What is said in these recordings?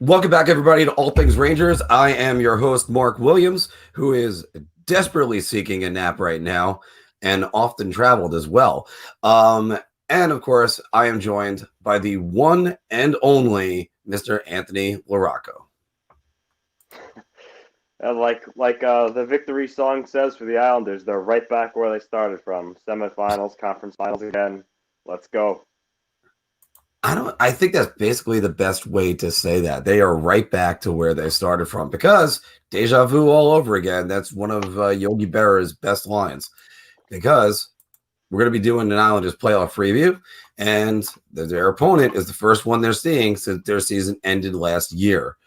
Welcome back, everybody, to All Things Rangers. I am your host, Marc Williams, who is desperately seeking a nap right now and often traveled as well. And, of course, I am joined by the one and only Mr. Anthony LaRocco. Like the victory song says for the Islanders, they're right back where they started from. Semifinals, conference finals again. Let's go. I think that's basically the best way to say that. They are right back to where they started from because deja vu all over again. That's one of Yogi Berra's best lines because we're going to be doing an Islanders playoff preview, and their opponent is the first one they're seeing since their season ended last year.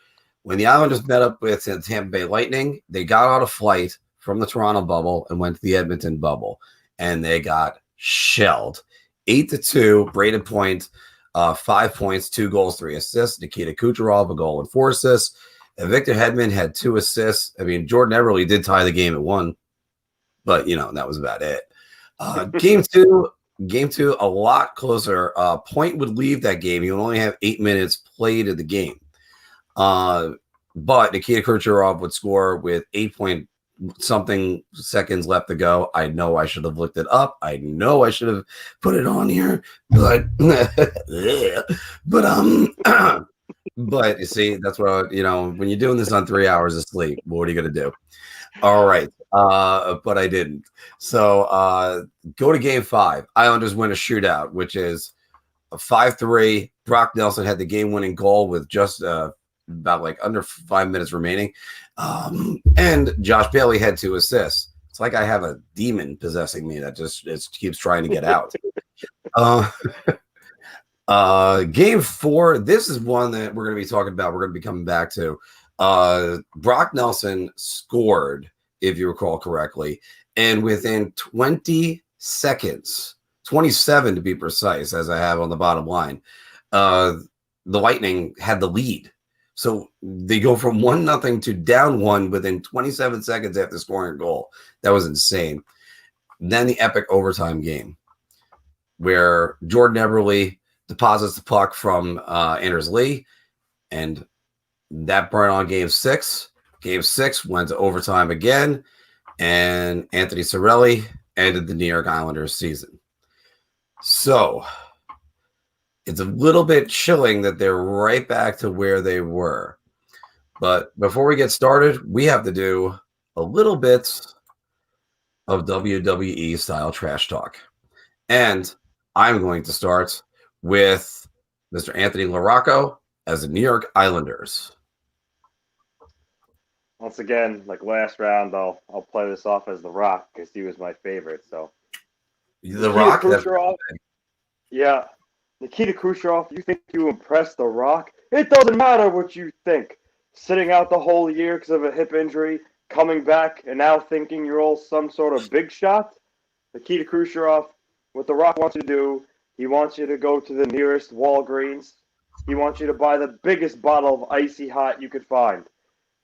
When the Islanders met up with the Tampa Bay Lightning, they got on a flight from the Toronto bubble and went to the Edmonton bubble, and they got shelled. 8-2, Brayden Point, 5 points, 2 goals, 3 assists. Nikita Kucherov, a goal and 4 assists. And Victor Hedman had 2 assists. I mean, Jordan Eberle did tie the game at 1, but, that was about it. Game two, a lot closer. Point would leave that game. He would only have 8 minutes played in the game. But Nikita Kucherov would score with 8-point-something seconds left to go. I know I should have looked it up. I know I should have put it on here, but but you see, that's what when you're doing this on 3 hours of sleep, what are you gonna do? All right. But I didn't. So go to game 5. Islanders win a shootout, which is a 5-3. Brock Nelson had the game-winning goal with just about under 5 minutes remaining. And Josh Bailey had 2 assists. It's like I have a demon possessing me that just keeps trying to get out. Game 4, this is one that we're going to be talking about. We're going to be coming back to. Brock Nelson scored, if you recall correctly, and within 20 seconds, 27 to be precise, as I have on the bottom line, the Lightning had the lead. So they go from 1-0 to down 1 within 27 seconds after scoring a goal. That was insane. Then the epic overtime game where Jordan Eberle deposits the puck from Anders Lee, and that brought on game 6. Game 6 went to overtime again, and Anthony Cirelli ended the New York Islanders season. So it's a little bit chilling that they're right back to where they were. But before we get started, we have to do a little bit of WWE style trash talk. And I'm going to start with Mr. Anthony LaRocco as the New York Islanders. Once again, like last round, I'll play this off as The Rock because he was my favorite. So The Rock? Kucherov, yeah. Nikita Kucherov, you think you impressed The Rock? It doesn't matter what you think. Sitting out the whole year because of a hip injury, coming back, and now thinking you're all some sort of big shot? Nikita Kucherov, what The Rock wants you to do, he wants you to go to the nearest Walgreens. He wants you to buy the biggest bottle of Icy Hot you could find.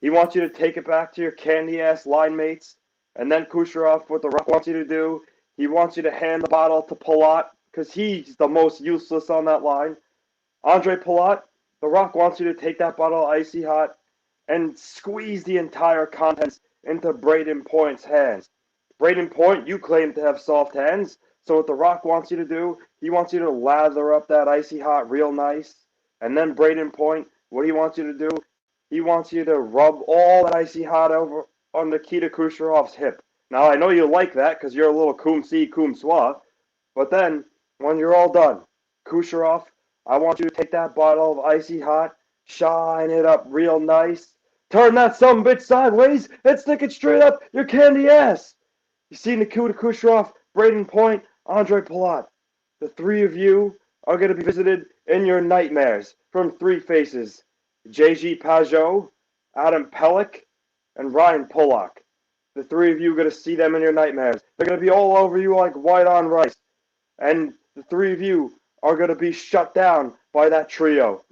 He wants you to take it back to your candy-ass line mates. And then Kucherov, what The Rock wants you to do, he wants you to hand the bottle to Pullock, because he's the most useless on that line. Andre Pullock, The Rock wants you to take that bottle of Icy Hot and squeeze the entire contents into Brayden Point's hands. Brayden Point, you claim to have soft hands, so what The Rock wants you to do, he wants you to lather up that Icy Hot real nice. And then Brayden Point, what he wants you to do, he wants you to rub all that Icy Hot over on Nikita Kucherov's hip. Now, I know you like that because you're a little cum si, cum soi, but then when you're all done, Kucherov, I want you to take that bottle of Icy Hot, shine it up real nice, turn that sumbitch sideways, and stick it straight up your candy ass. You see Nikita Kucherov, Brayden Point, Andre Palat. The 3 of you are going to be visited in your nightmares from 3 faces. J.G. Pajot, Adam Pelech, and Ryan Pullock. The 3 of you are going to see them in your nightmares. They're going to be all over you like white on rice. And the 3 of you are going to be shut down by that trio.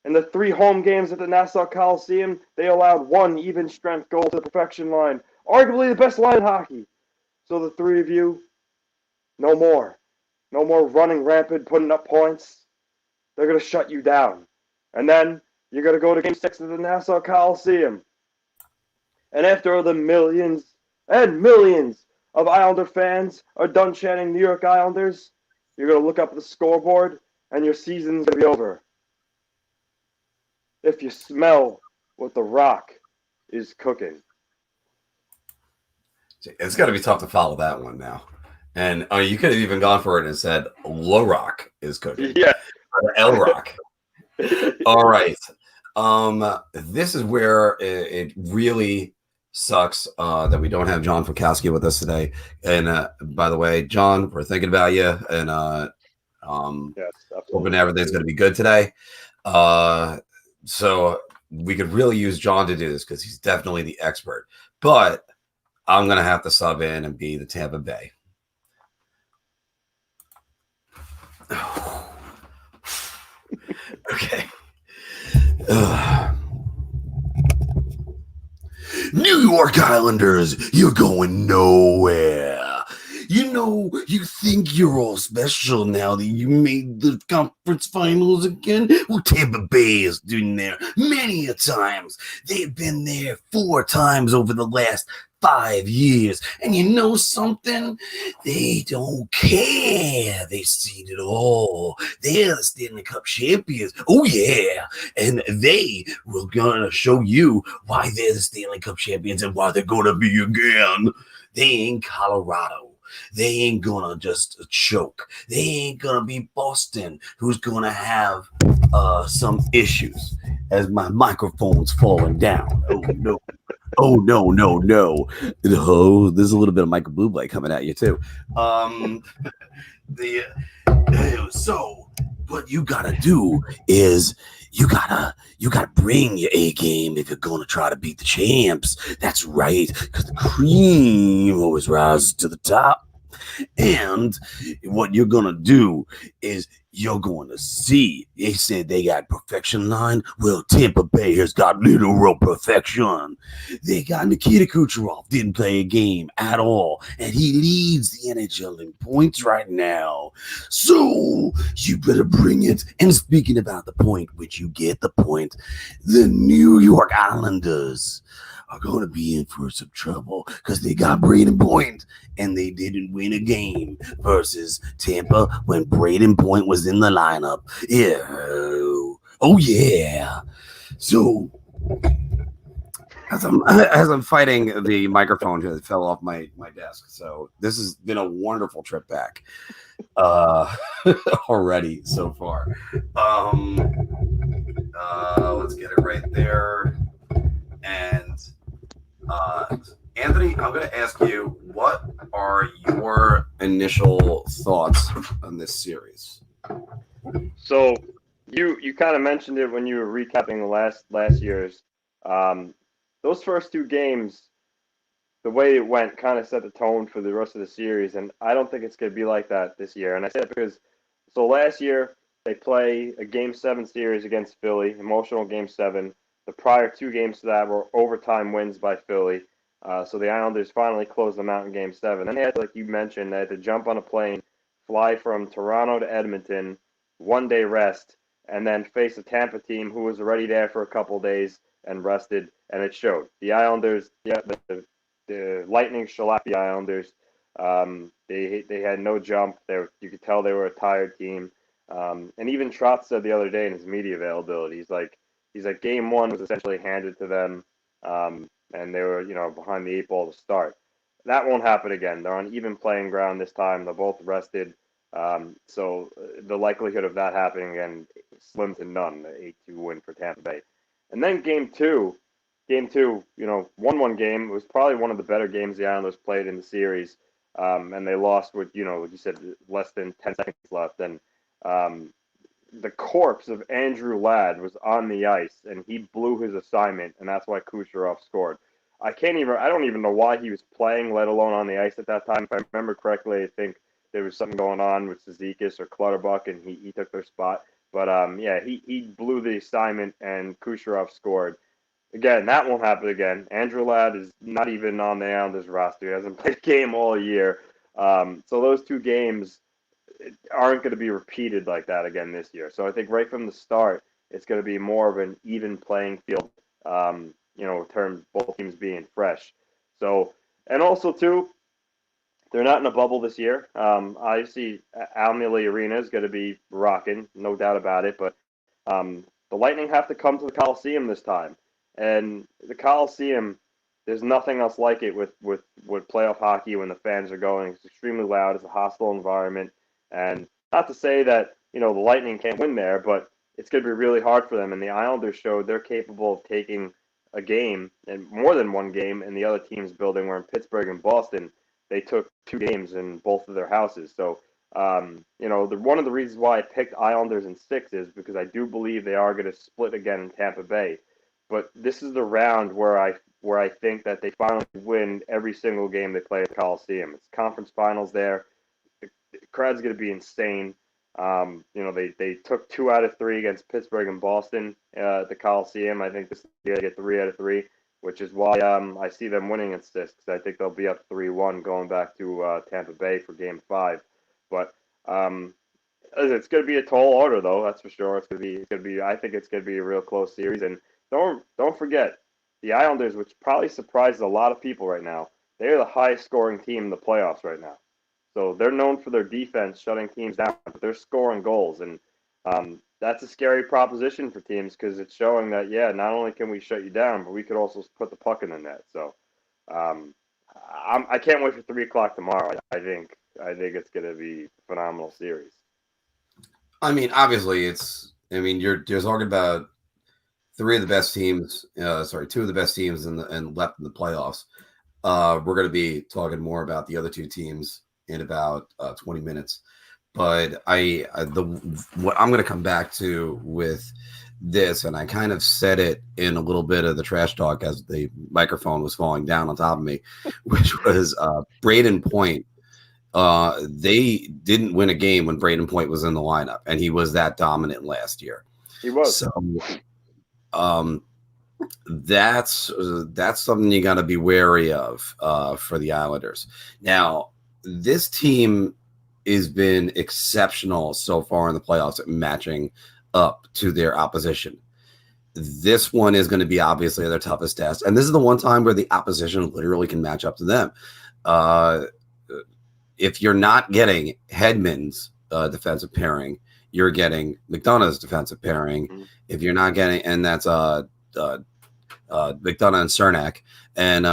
In the 3 home games at the Nassau Coliseum, they allowed 1 even-strength goal to the perfection line. Arguably the best line in hockey. So the 3 of you, no more. No more running rampant, putting up points. They're going to shut you down. And then you're going to go to Game 6 of the Nassau Coliseum. And after the millions and millions of Islander fans are done chanting New York Islanders, you're going to look up at the scoreboard and your season's going to be over. If you smell what the Rock is cooking. It's got to be tough to follow that one now. And you could have even gone for it and said LaRocco is cooking. Yeah. L Rock. All right. This is where it really sucks that we don't have John Fukowski with us today. And by the way, John, we're thinking about you, and Yes, hoping everything's going to be good today. So we could really use John to do this because he's definitely the expert. But I'm going to have to sub in and be the Tampa Bay. Okay. New York Islanders, you're going nowhere. You know, you think you're all special now that you made the conference finals again? Well, Tampa Bay is doing there many a times. They've been there 4 times over the last 5 years. And you know something? They don't care. They've seen it all. They're the Stanley Cup champions. Oh, yeah. And they were going to show you why they're the Stanley Cup champions and why they're going to be again. They ain't Colorado. They ain't gonna just choke. They ain't gonna be Boston, who's gonna have some issues. As my microphone's falling down. Oh no! Oh no! No! No! Oh, there's a little bit of Michael Bublé coming at you too. So what you gotta do is you gotta bring your A game if you're gonna try to beat the champs. That's right, because the cream always rises to the top. And what you're gonna do is you're going to see. They said they got perfection line. Well, Tampa Bay has got literal perfection. They got Nikita Kucherov, didn't play a game at all, and he leads the NHL in points right now. So you better bring it. And speaking about the point, which you get the point, the New York Islanders are going to be in for some trouble because they got Braden Point and they didn't win a game versus Tampa when Braden Point was in the lineup. Yeah. Oh, yeah. So as I'm fighting the microphone that fell off my desk. So this has been a wonderful trip back already so far. Let's get it right there. And Anthony, I'm going to ask you, what are your initial thoughts on this series? So you kind of mentioned it when you were recapping the last year's. Those first 2 games, the way it went kind of set the tone for the rest of the series, and I don't think it's going to be like that this year. And I say it because last year they play a Game 7 series against Philly, emotional Game 7. The prior 2 games to that were overtime wins by Philly. So the Islanders finally closed them out in Game 7. Then they had, like you mentioned, they had to jump on a plane, fly from Toronto to Edmonton, 1-day rest, and then face a Tampa team who was already there for a couple days and rested, and it showed. The Islanders, the Lightning shellacked the Islanders. They had no jump. You could tell they were a tired team. And even Trotz said the other day in his media availability, he's like, Game 1 was essentially handed to them, and they were, behind the 8 ball to start. That won't happen again. They're on even playing ground this time. They're both rested. So the likelihood of that happening again, slim to none, the 8-2 win for Tampa Bay. And then Game 2, 1-1 game. It was probably one of the better games the Islanders played in the series. And they lost with, like you said, less than 10 seconds left. And the corpse of Andrew Ladd was on the ice, and he blew his assignment, and that's why Kucherov scored. I don't even know why he was playing, let alone on the ice at that time. If I remember correctly, I think there was something going on with Zibanejad or Clutterbuck, and he took their spot. But, he blew the assignment, and Kucherov scored. Again, that won't happen again. Andrew Ladd is not even on the Islanders roster. He hasn't played a game all year. So those 2 games aren't going to be repeated like that again this year. So I think right from the start, it's going to be more of an even playing field, in terms of both teams being fresh. So, and also, too, they're not in a bubble this year. I see Almieli Arena is going to be rocking, no doubt about it. But the Lightning have to come to the Coliseum this time, and the Coliseum, there's nothing else like it with playoff hockey when the fans are going. It's extremely loud. It's a hostile environment, and not to say that the Lightning can't win there, but it's going to be really hard for them. And the Islanders showed they're capable of taking a game and more than one game in the other team's building. Where in Pittsburgh and Boston, they took 2 games in both of their houses. So, one of the reasons why I picked Islanders in 6 is because I do believe they are going to split again in Tampa Bay. But this is the round where I think that they finally win every single game they play at the Coliseum. It's conference finals there. The crowd's going to be insane. They took 2 out of 3 against Pittsburgh and Boston at the Coliseum. I think this is going to get 3 out of 3. Which is why I see them winning in 6, because I think they'll be up 3-1 going back to Tampa Bay for Game 5. But it's going to be a tall order, though. That's for sure. It's going to be. I think it's going to be a real close series. And don't forget the Islanders, which probably surprises a lot of people right now. They're the highest scoring team in the playoffs right now. So they're known for their defense, shutting teams down, but they're scoring goals, and that's a scary proposition for teams because it's showing that, not only can we shut you down, but we could also put the puck in the net. So I can't wait for 3 o'clock tomorrow. I think it's going to be a phenomenal series. I mean, obviously, you're talking about 2 of the best teams and left in the playoffs. We're going to be talking more about the other 2 teams in about 20 minutes. But what I'm going to come back to with this, and I kind of said it in a little bit of the trash talk as the microphone was falling down on top of me, which was Braden Point. They didn't win a game when Braden Point was in the lineup, and he was that dominant last year. He was. So that's something you got to be wary of for the Islanders. Now, this team has been exceptional so far in the playoffs at matching up to their opposition. This one is going to be obviously their toughest test, and this is the one time where the opposition literally can match up to them. If you're not getting Hedman's defensive pairing, you're getting McDonough's defensive pairing. Mm-hmm. If you're not getting, and that's McDonough and Cernak, and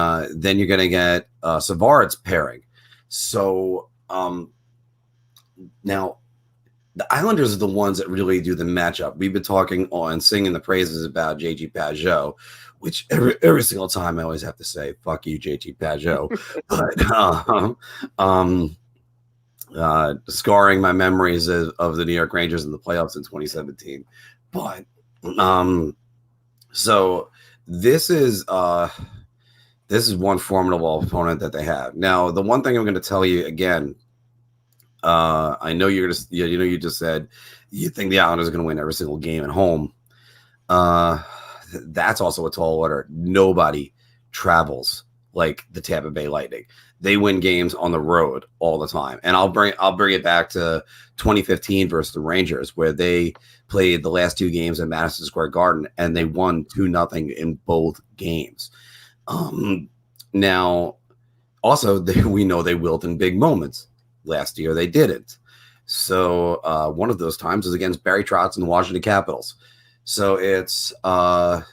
then you're going to get Savard's pairing. So now the Islanders are the ones that really do the matchup. We've been talking on singing the praises about JG Pageau, which every single time I always have to say, fuck you, JG Pageau. But scarring my memories of the New York Rangers in the playoffs in 2017. But so this is one formidable opponent that they have. Now, the one thing I'm going to tell you again, I know you just said you think the Islanders are going to win every single game at home. That's also a tall order. Nobody travels like the Tampa Bay Lightning. They win games on the road all the time. And I'll bring it back to 2015 versus the Rangers, where they played the last 2 games at Madison Square Garden and they won 2-0 in both games. Now, also, we know they wilt in big moments. Last year, they didn't. So one of those times was against Barry Trotz and the Washington Capitals. So it's not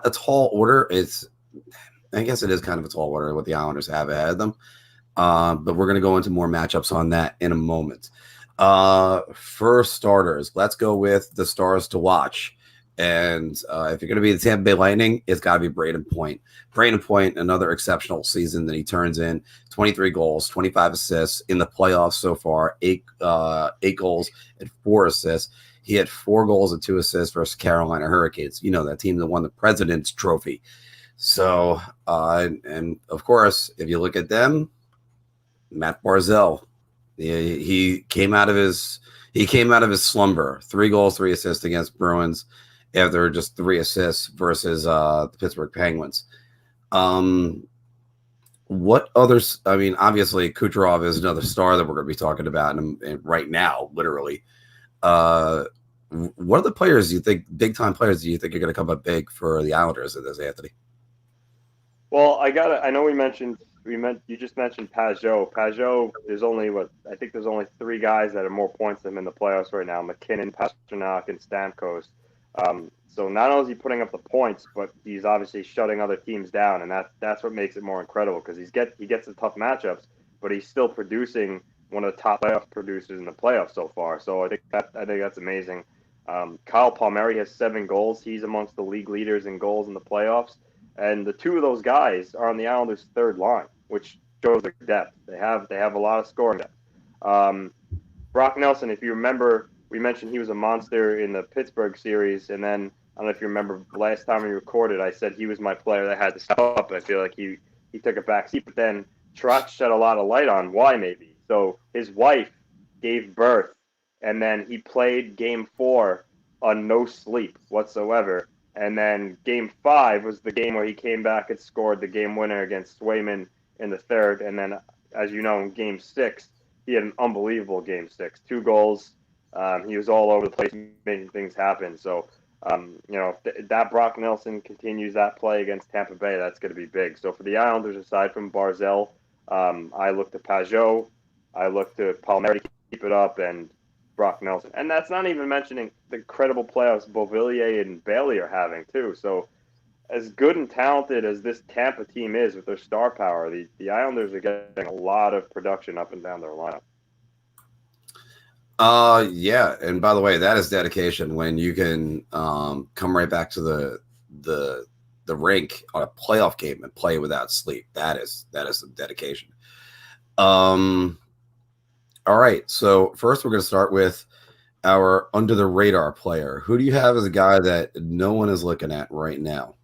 a tall order. I guess it is kind of a tall order what the Islanders have ahead of them. But we're going to go into more matchups on that in a moment. For starters, let's go with the stars to watch. And if you're going to be the Tampa Bay Lightning, it's got to be Braden Point. Braden Point, another exceptional season that he turns in. 23 goals, 25 assists in the playoffs so far. 8 goals and 4 assists. He had 4 goals and 2 assists versus Carolina Hurricanes. You know, that team that won the President's Trophy. So, and of course, if you look at them, Matt Barzal, he came out of his slumber. 3 goals, 3 assists against Bruins after just 3 assists versus the Pittsburgh Penguins. What others? I mean, obviously, Kucherov is another star that we're going to be talking about right now, literally. what are the players you think, big time players, do you think are going to come up big for the Islanders in this, Anthony? Well, I know you just mentioned Pajot. Pajot, there's only three guys that have more points than him in the playoffs right now: McKinnon, Pastrnak, and Stamkos. So not only is he putting up the points, but he's obviously shutting other teams down, and that's what makes it more incredible because he gets the tough matchups, but he's still producing one of the top playoff producers in the playoffs so far. So I think that's amazing. Kyle Palmieri has 7 goals. He's amongst the league leaders in goals in the playoffs. And the two of those guys are on the Islanders' third line, which shows their depth. They have a lot of scoring depth. Brock Nelson, if you remember, we mentioned he was a monster in the Pittsburgh series, and then I don't know if you remember last time we recorded, I said he was my player that had to step up. I feel like he took a back seat, but then Trotz shed a lot of light on why maybe. So his wife gave birth, and then he played Game 4 on no sleep whatsoever. And then Game 5 was the game where he came back and scored the game winner against Swayman in the third. And then, as you know, in Game 6, he had an unbelievable Game 6. 2 goals. He was all over the place making things happen. So, that Brock Nelson continues that play against Tampa Bay, that's going to be big. So for the Islanders, aside from Barzal, I look to Pajot. I look to Palmieri to keep it up, and Brock Nelson. And that's not even mentioning the incredible playoffs Beuvillier and Bailey are having, too. So as good and talented as this Tampa team is with their star power, the Islanders are getting a lot of production up and down their lineup. Yeah. And by the way, that is dedication when you can come right back to the rink on a playoff game and play without sleep. That is some dedication. All right, so first we're going to start with our under the radar player. Who do you have as a guy that no one is looking at right now?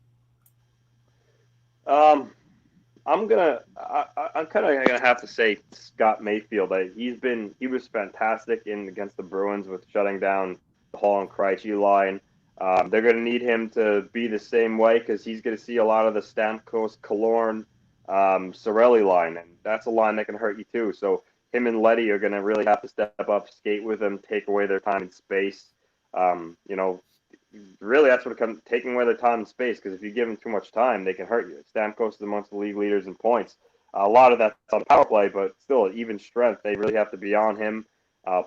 I'm kind of gonna have to say Scott Mayfield. He was fantastic against the Bruins with shutting down the Hall and Krejci line. They're going to need him to be the same way because he's going to see a lot of the Stamkos, Killorn, Cirelli line, and that's a line that can hurt you too. So him and Letty are going to really have to step up, skate with them, take away their time and space. Really that's what it comes, taking away their time and space, because if you give them too much time, they can hurt you. Stamkos is amongst the league leaders in points. A lot of that's on the power play, but still, at even strength, they really have to be on him,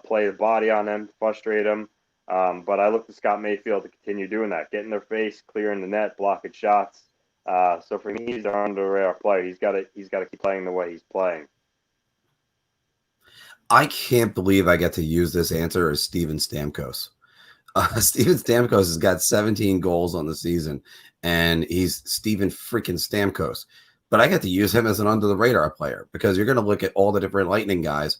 play the body on him, frustrate him. But I look to Scott Mayfield to continue doing that, get in their face, clearing the net, blocking shots. So for me, he's our under-radar player. He's got to keep playing the way he's playing. I can't believe I get to use this answer as Steven Stamkos. Steven Stamkos has got 17 goals on the season, and he's Steven freaking Stamkos. But I get to use him as an under-the-radar player because you're going to look at all the different Lightning guys,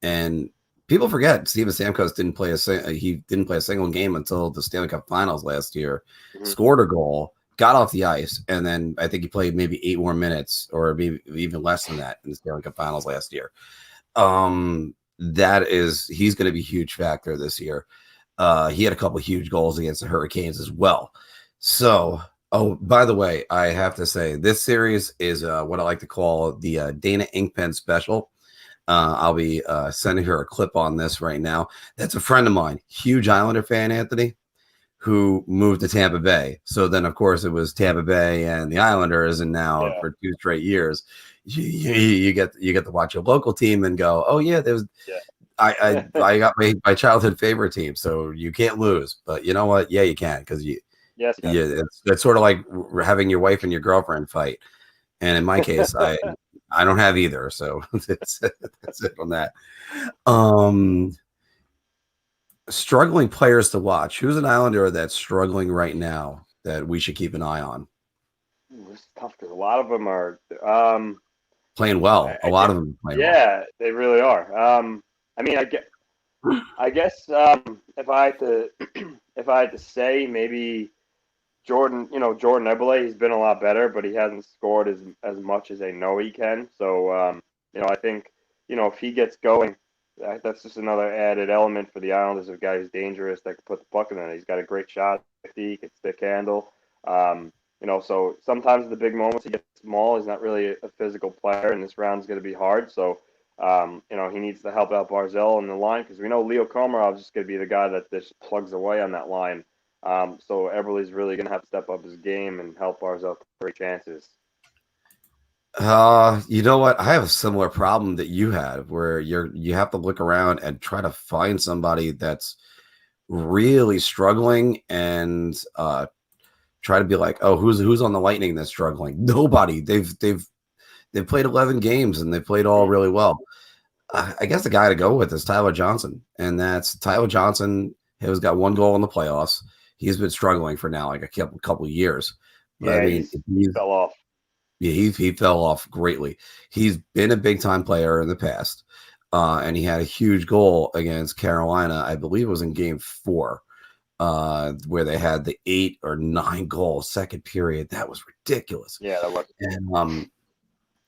and people forget Steven Stamkos didn't play a single game until the Stanley Cup Finals last year. Mm-hmm. Scored a goal, got off the ice, and then I think he played maybe 8 more minutes or maybe even less than that in the Stanley Cup Finals last year. He's going to be a huge factor this year. He had a couple of huge goals against the Hurricanes as well. So, by the way, I have to say this series is what I like to call the Dana Inkpen special. I'll be sending her a clip on this right now. That's a friend of mine, huge Islander fan, Anthony, who moved to Tampa Bay. So then, of course, it was Tampa Bay and the Islanders, and now for 2 straight years, you get to watch your local team and go, oh yeah, I got my childhood favorite team, so you can't lose. But you know what? Yeah, you can, because it's sort of like having your wife and your girlfriend fight. And in my case, I don't have either, so that's it on that. Struggling players to watch. Who's an Islander that's struggling right now that we should keep an eye on? It's tough because a lot of them are playing well. A lot of them playing well. Yeah, they really are. I guess if I had to say, maybe Jordan Eberle, he's been a lot better, but he hasn't scored as much as I know he can. So I think if he gets going, that's just another added element for the Islanders of a guy who's dangerous that can put the puck in there. He's got a great shot, he can stick handle. So sometimes the big moments he gets small. He's not really a physical player, and this round's going to be hard. So He needs to help out Barzal in the line because we know Leo Komarov is just going to be the guy that just plugs away on that line. So Eberle's really going to have to step up his game and help Barzal create chances. You know what? I have a similar problem that you had, where you have to look around and try to find somebody that's really struggling and try to be like, oh, who's on the Lightning that's struggling? Nobody. They've played 11 games and they played all really well. I guess the guy to go with is Tyler Johnson, and that's Tyler Johnson has got one goal in the playoffs. He's been struggling for now like a couple of years. But, Yeah, I mean, he fell off. Yeah, he fell off greatly. He's been a big time player in the past, and he had a huge goal against Carolina. I believe it was in Game 4, where they had the 8 or 9 goal second period. That was ridiculous. Yeah, that was. And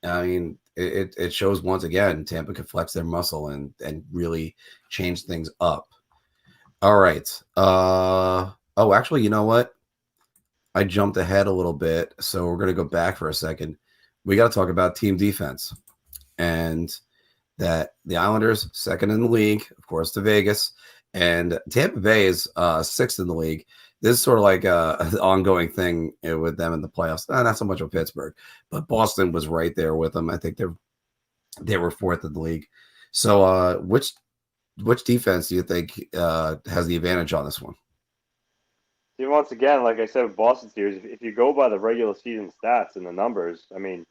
I mean, it shows once again Tampa can flex their muscle and really change things up. All right. Oh, actually, you know what? I jumped ahead a little bit, so we're going to go back for a second. We got to talk about team defense, and that the Islanders second in the league, of course, to Vegas, and Tampa Bay is sixth in the league. This is sort of like an ongoing thing with them in the playoffs. Not so much with Pittsburgh, but Boston was right there with them. I think they were fourth in the league. So, which defense do you think has the advantage on this one? See, once again, like I said with Boston series, if you go by the regular season stats and the numbers, I mean,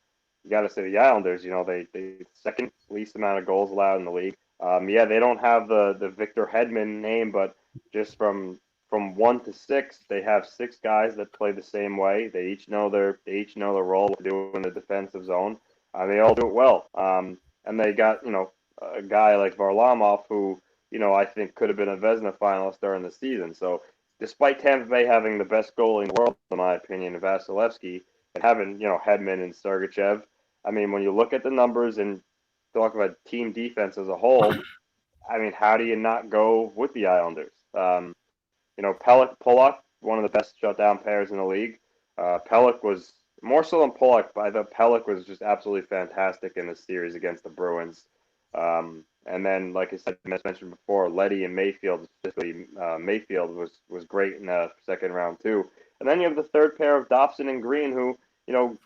you got to say the Islanders. They second least amount of goals allowed in the league. Yeah, they don't have the Victor Hedman name, but just from 1 to 6, they have 6 guys that play the same way. They each know their role, what to do in the defensive zone. They all do it well. And they got a guy like Varlarmov who I think could have been a Vezina finalist during the season. So despite Tampa Bay having the best goalie in the world, in my opinion, Vasilevsky, and having Hedman and Sergachev, I mean, when you look at the numbers and talk about team defense as a whole, I mean, how do you not go with the Islanders? Pullock, one of the best shutdown pairs in the league. Pelech was more so than Pullock, but I thought Pelech was just absolutely fantastic in the series against the Bruins. And then, like I said, as mentioned before, Leddy and Mayfield, specifically Mayfield, was great in the second round too. And then you have the third pair of Dobson and Green, who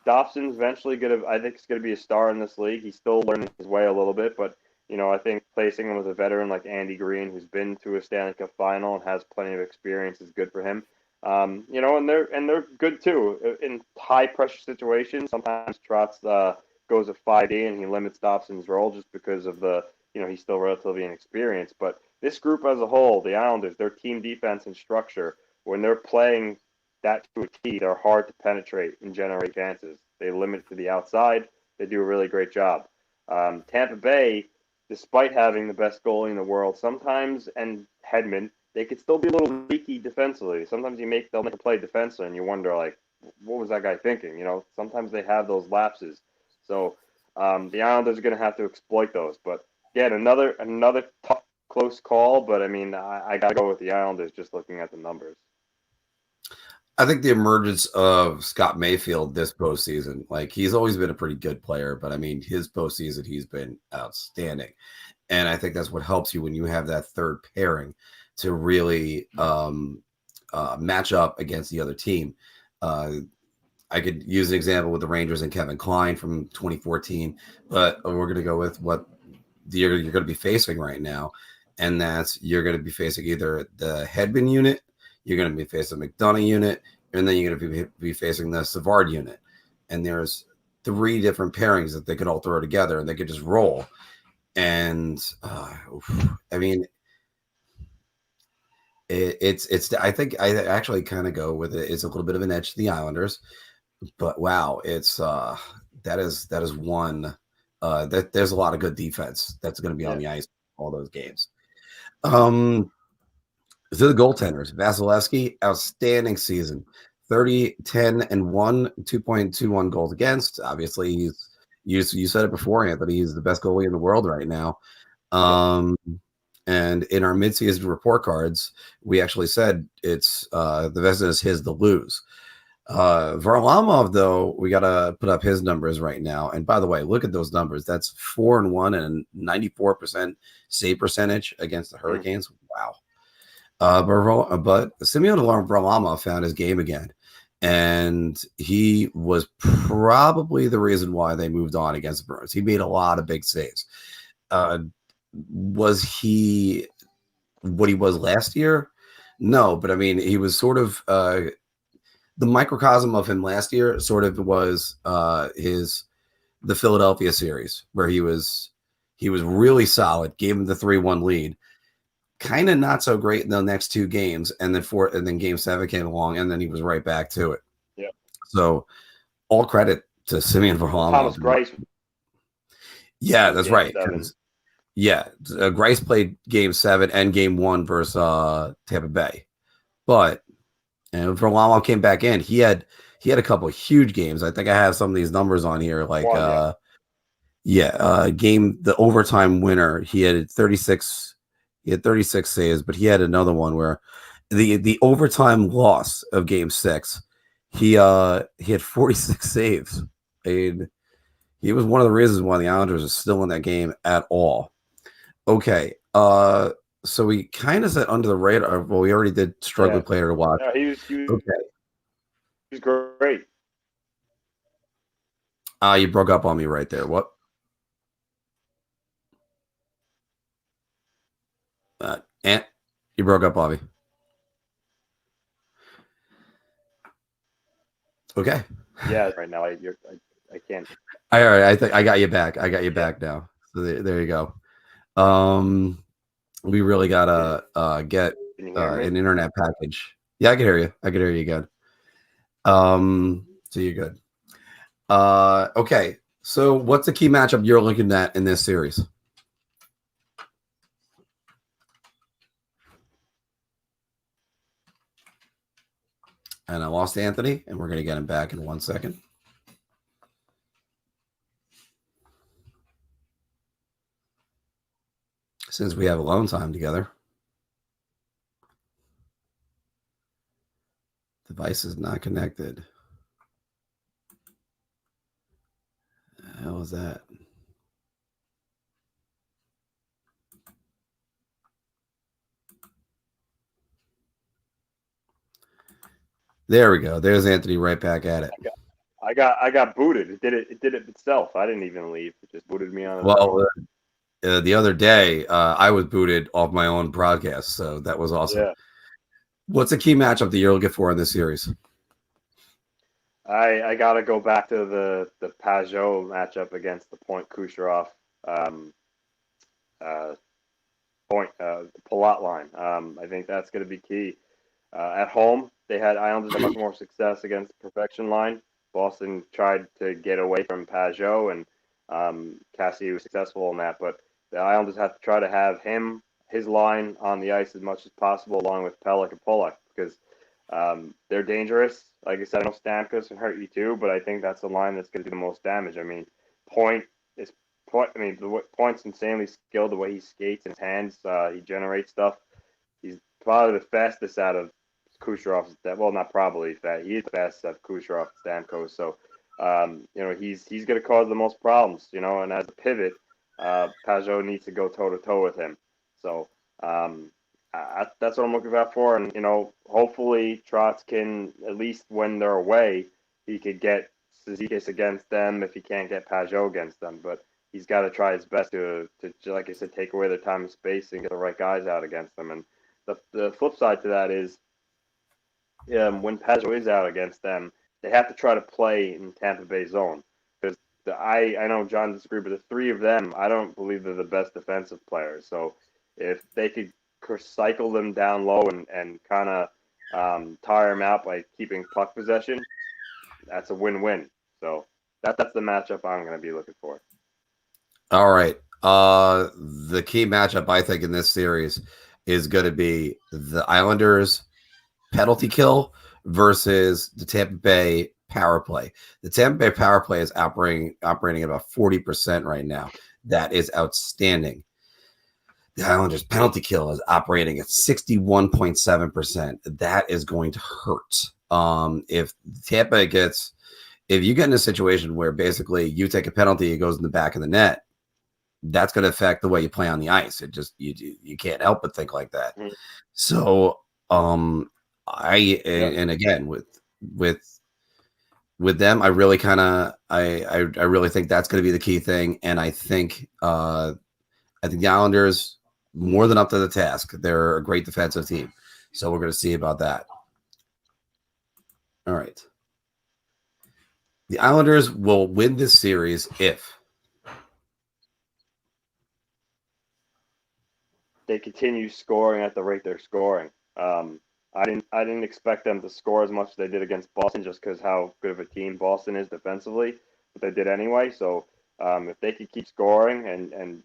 Dobson's eventually I think is gonna be a star in this league. He's still learning his way a little bit, but I think placing him with a veteran like Andy Green, who's been to a Stanley Cup final and has plenty of experience, is good for him. And they're good too in high pressure situations. Sometimes Trotz goes a 5D and he limits Dobson's role just because of he's still relatively inexperienced. But this group as a whole, the Islanders, their team defense and structure, when they're playing that to a T, they're hard to penetrate and generate chances. They limit to the outside. They do a really great job. Tampa Bay, despite having the best goalie in the world, sometimes, and Hedman, they could still be a little leaky defensively. Sometimes they'll make a play defensively, and you wonder, like, what was that guy thinking? Sometimes they have those lapses. So the Islanders are going to have to exploit those. But again, another tough, close call. But I mean, I got to go with the Islanders just looking at the numbers. I think the emergence of Scott Mayfield this postseason, like he's always been a pretty good player, but I mean his postseason he's been outstanding, and I think that's what helps you when you have that third pairing to really match up against the other team. I could use an example with the Rangers and Kevin Kline from 2014, but we're going to go with what you're going to be facing right now, and that's you're going to be facing either the Hedman unit, you're going to be facing the McDonough unit, and then you're going to be facing the Savard unit. And there's 3 different pairings that they could all throw together, and they could just roll. And I mean, it's. I think I actually kind of go with it. It's a little bit of an edge to the Islanders, but wow, it's that is one that there's a lot of good defense that's going to be on the ice all those games. So the goaltenders, Vasilevsky, outstanding season, 30, 10, and 1, 2.21 goals against. Obviously, you said it before, Anthony. He's the best goalie in the world right now. And in our midseason report cards, we actually said it's the Vezina is his to lose. Varlamov, though, we got to put up his numbers right now. And by the way, look at those numbers. That's 4-1 and 94% save percentage against the Hurricanes. Wow. But Semyon Varlamov found his game again. And he was probably the reason why they moved on against the Bruins. He made a lot of big saves. Was he what he was last year? No, but I mean, he was sort of the microcosm of him last year sort of was the Philadelphia series, where he was really solid, gave him the 3-1 lead. Kind of not so great in the next two games, and then game 7 came along, and then he was right back to it. Yeah. So all credit to Semyon Varlamov. Thomas Greiss. Yeah, that's right. Greiss played game 7 and game 1 versus Tampa Bay, but Varlamov came back in. He had a couple of huge games. I think I have some of these numbers on here. Like the overtime winner. He had 36. He had 36 saves, but he had another one where the overtime loss of game 6, he had 46 saves. And he was one of the reasons why the Islanders are still in that game at all. Okay. So we kind of said under the radar. Well, we already did struggle player to watch. Yeah, he was okay. He's great. You broke up on me right there. What? Ant, you broke up, Bobby. Okay. Yeah, right now I can't. All right, I think I got you back. I got you back now. So there you go. We really gotta get an internet package. Yeah, I can hear you. I can hear you again. So you're good. Okay. So what's the key matchup you're looking at in this series? And I lost Anthony, and we're going to get him back in 1 second. Since we have alone time together. Device is not connected. The hell is that? There we go. There's Anthony right back at it. I got booted. It did it itself. I didn't even leave. It just booted me on. The other day, I was booted off my own broadcast, so that was awesome. Yeah. What's a key matchup that you're looking for in this series? I got to go back to the Pajot matchup against the Point Kucherov Pullock line. I think that's going to be key. At home, Islanders had much more success against the perfection line. Boston tried to get away from Pajot, and Cassidy was successful in that. But the Islanders have to try to have his line on the ice as much as possible, along with Pelech and Pullock, because they're dangerous. Like I said, I know Stamkos can hurt you too, but I think that's the line that's going to do the most damage. I mean, Point's insanely skilled. The way he skates in his hands, he generates stuff. He's probably the fastest out of Kucherov. Well, not probably fast. He is the fastest out of Kucherov and Stamkos. So, he's going to cause the most problems. And as a pivot, Pajot needs to go toe to toe with him. So that's what I'm looking out for. And hopefully Trotz can, at least when they're away, he could get Cizikas against them if he can't get Pajot against them. But he's got to try his best to, like I said, take away their time and space and get the right guys out against them. And the flip side to that is, when Pajot is out against them, they have to try to play in Tampa Bay zone. Because I know John disagreed, but the three of them, I don't believe they're the best defensive players. So if they could cycle them down low and kind of tire them out by keeping puck possession, that's a win-win. So that's the matchup I'm going to be looking for. All right. The key matchup, I think, in this series is going to be the Islanders penalty kill versus the Tampa Bay power play. The Tampa Bay power play is operating at about 40% right now. That is outstanding. The Islanders penalty kill is operating at 61.7%. That is going to hurt. If Tampa gets, if you get in a situation where basically you take a penalty, it goes in the back of the net, that's going to affect the way you play on the ice. It just you can't help but think like that. Mhm. So and again with them, I really kind of I really think that's going to be the key thing, and I think the Islanders more than up to the task. They're a great defensive team, so we're going to see about that. All right, the Islanders will win this series if they continue scoring at the rate they're scoring. I didn't expect them to score as much as they did against Boston just because how good of a team Boston is defensively, but they did anyway. So if they could keep scoring and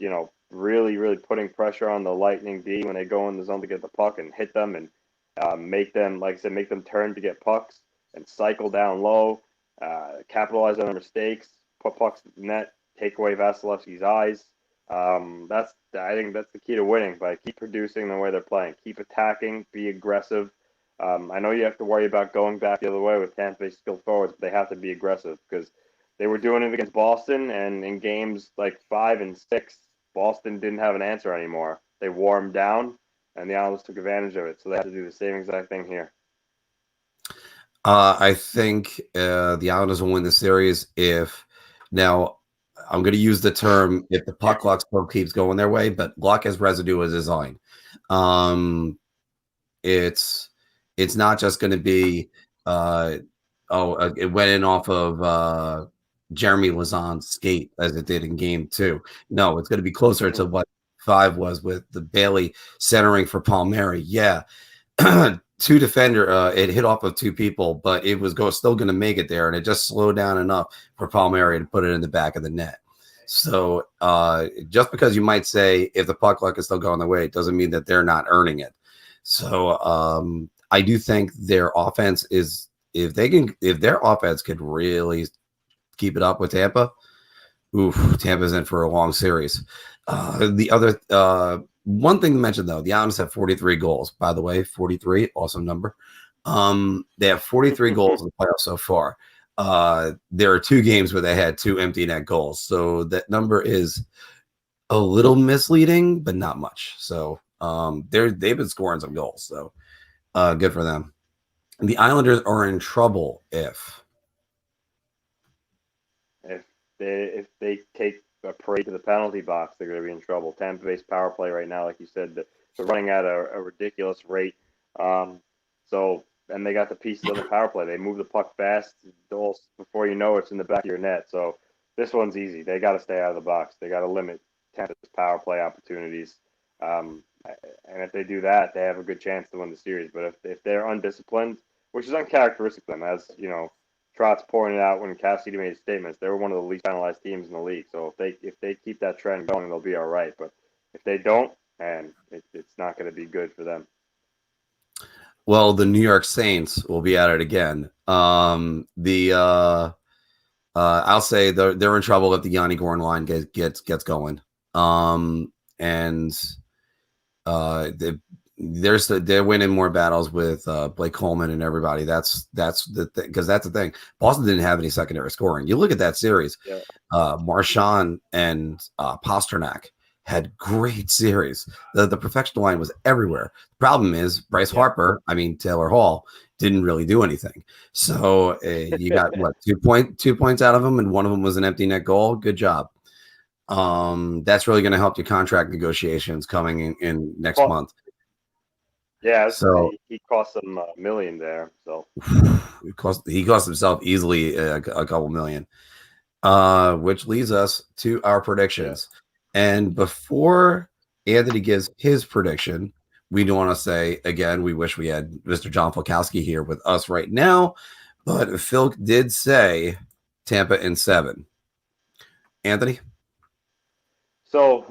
really putting pressure on the Lightning D when they go in the zone to get the puck and hit them and make them, like I said, make them turn to get pucks and cycle down low, capitalize on their mistakes, put pucks in the net, take away Vasilevsky's eyes. I think that's the key to winning. By keep producing the way they're playing, keep attacking, be aggressive. I know you have to worry about going back the other way with Tampa Bay skilled forwards, but they have to be aggressive because they were doing it against Boston, and in games like 5 and 6, Boston didn't have an answer anymore. They wore them down, and the Islanders took advantage of it. So they have to do the same exact thing here. I think the Islanders will win the series if now. I'm going to use the term if the puck luck still keeps going their way, but luck has residue as design. It's not just going to be it went in off of Jeremy Lauzon's skate as it did in game 2. No, it's going to be closer to what 5 was with the Bailey centering for Palmieri. Yeah. 2 defender, it hit off of 2 people, but it was still going to make it there, and it just slowed down enough for Palmieri to put it in the back of the net. So just because you might say if the puck luck is still going their way, it doesn't mean that they're not earning it. So I do think their offense is if their offense could really keep it up with Tampa, Tampa's in for a long series. The other one thing to mention, though, the Islanders have 43 goals. By the way, 43, awesome number. They have 43 goals in the playoffs so far. There are 2 games where they had 2 empty net goals. So that number is a little misleading, but not much. So they've been scoring some goals. So good for them. And the Islanders are in trouble if they take a parade to the penalty box, they're going to be in trouble. Tampa Bay's power play right now, like you said, they're running at a ridiculous rate. And they got the pieces on the power play. They move the puck fast. Before you know it's in the back of your net. So this one's easy. They got to stay out of the box. They got to limit Tampa's power play opportunities. And if they do that, they have a good chance to win the series. But if they're undisciplined, which is uncharacteristic of them, as you know, Trotz pointed out when Cassidy made his statements, they were one of the least penalized teams in the league. So if they keep that trend going, they'll be all right. But if they don't, and it's not going to be good for them. Well, the New York Saints will be at it again. I'll say they're in trouble if the Yanni Gourde line gets going. They're winning more battles with Blake Coleman and everybody. That's the thing, because that's the thing. Boston didn't have any secondary scoring. You look at that series. Yeah. Marchand and Pasternak had great series. The perfection line was everywhere. The problem is Bryce Harper, Taylor Hall, didn't really do anything. So you got what 2 points out of them, and one of them was an empty net goal. Good job. That's really going to help your contract negotiations coming in next month. Yeah, so he cost them $1 million there. So he cost himself easily a couple million. Which leads us to our predictions. Yeah. And before Anthony gives his prediction, we do want to say again, we wish we had Mr. John Falkowski here with us right now, but Phil did say Tampa in 7. Anthony? So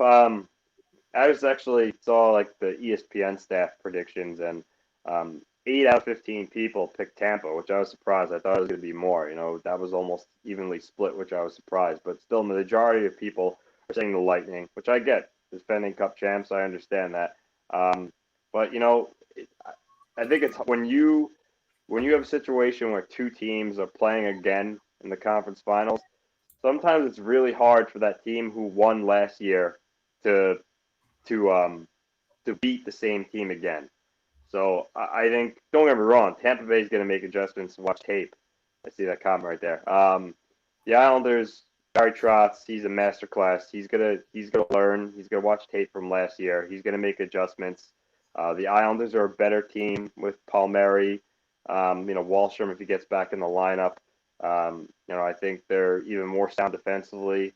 I was actually saw like the ESPN staff predictions, and 8 out of 15 people picked Tampa, which I was surprised. I thought it was going to be more. That was almost evenly split, which I was surprised. But still, the majority of people are saying the Lightning, which I get. Defending Cup champs, I understand that. But I think it's when you when you have a situation where two teams are playing again in the conference finals, sometimes it's really hard for that team who won last year to beat the same team again. So I think, don't get me wrong, Tampa Bay is going to make adjustments and watch tape. I see that comment right there. The Islanders, Barry Trotz, he's a masterclass. He's gonna learn. He's gonna watch tape from last year. He's gonna make adjustments. The Islanders are a better team with Palmieri. Wallstrom, if he gets back in the lineup. I think they're even more sound defensively.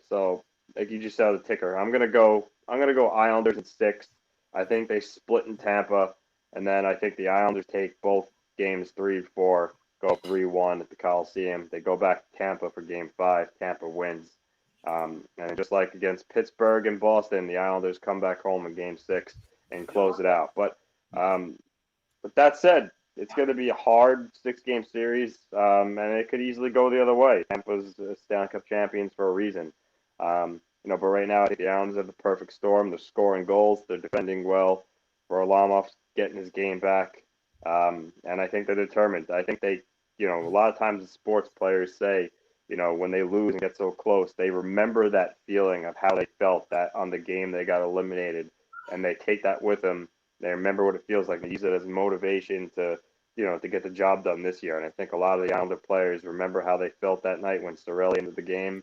So like you just said, the ticker. I'm gonna go Islanders in 6. I think they split in Tampa, and then I think the Islanders take both games 3-4, go 3-1 at the Coliseum. They go back to Tampa for Game 5. Tampa wins. And just like against Pittsburgh and Boston, the Islanders come back home in Game 6 and close it out. But that said, it's going to be a hard 6-game series, and it could easily go the other way. Tampa's Stanley Cup champions for a reason. But right now, I think the Islanders have the perfect storm. They're scoring goals. They're defending well. Varlarmov's getting his game back. And I think they're determined. I think they, a lot of times the sports players say, when they lose and get so close, they remember that feeling of how they felt that on the game they got eliminated. And they take that with them. They remember what it feels like. They use it as motivation to get the job done this year. And I think a lot of the Islander players remember how they felt that night when Cirelli ended the game.